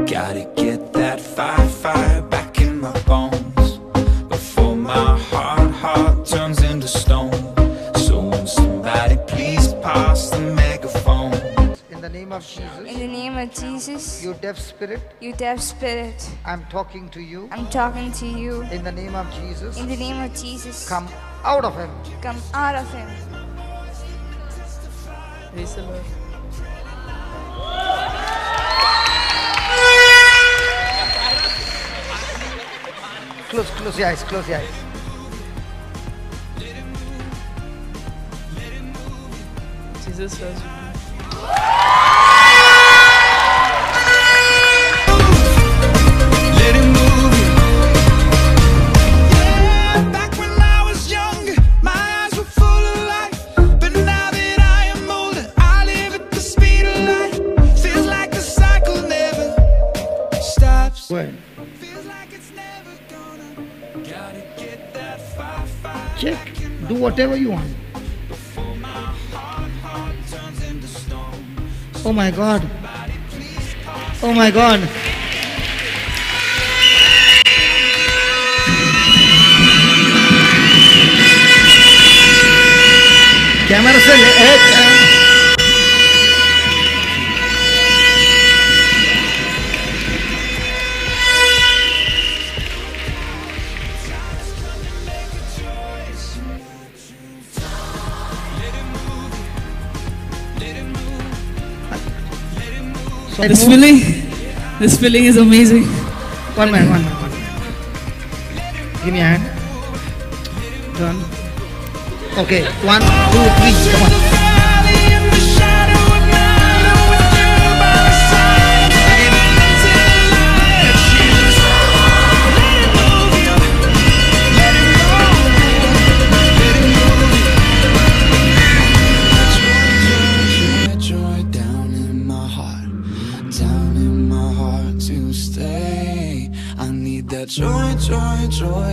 Gotta get that fire back in my bones before my heart turns into stone. So when somebody please pass the megaphone. In the name of Jesus. In the name of Jesus. You deaf spirit. You deaf spirit. I'm talking to you. I'm talking to you. In the name of Jesus. In the name of Jesus. Come out of him. Come out of him. Praise the Lord. Close your eyes, close your eyes. Jesus loves you. Let it move you. Yeah, back when I was younger, my eyes were full of light. But now that I am older, I live at the speed of light. Feels like the cycle never stops. Well, Feels like it's never gonna. Gotta get that fire. check. Do whatever you want. Before my heart turns into stone. Oh my God. Oh my God. Camera से This feeling is amazing. One minute. Give me a hand. Done. Okay, 1, 2, 3, come on.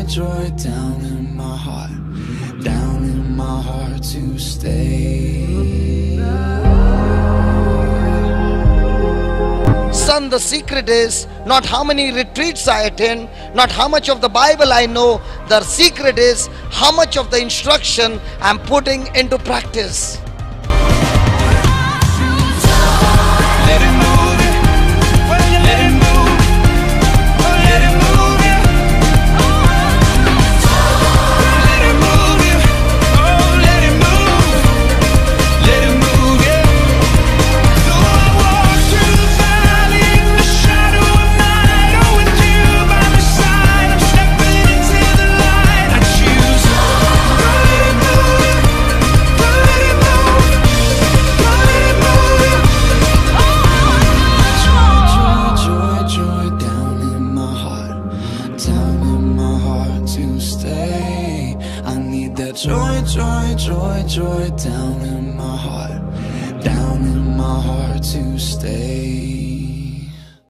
Joy down in my heart to stay. Son, the secret is not how many retreats I attend, not how much of the Bible I know. The secret is how much of the instruction I'm putting into practice. Let it move it. Let it move. Let it move it. Let it move it. Oh, let it move. Let it move it. Though I walk through the valley in the shadow of night, oh, with you by my side, I'm stepping into the light. I choose. Let it move it. Let it move. Let it move it. Joy down in my heart to stay. I need that joy down in my heart to stay.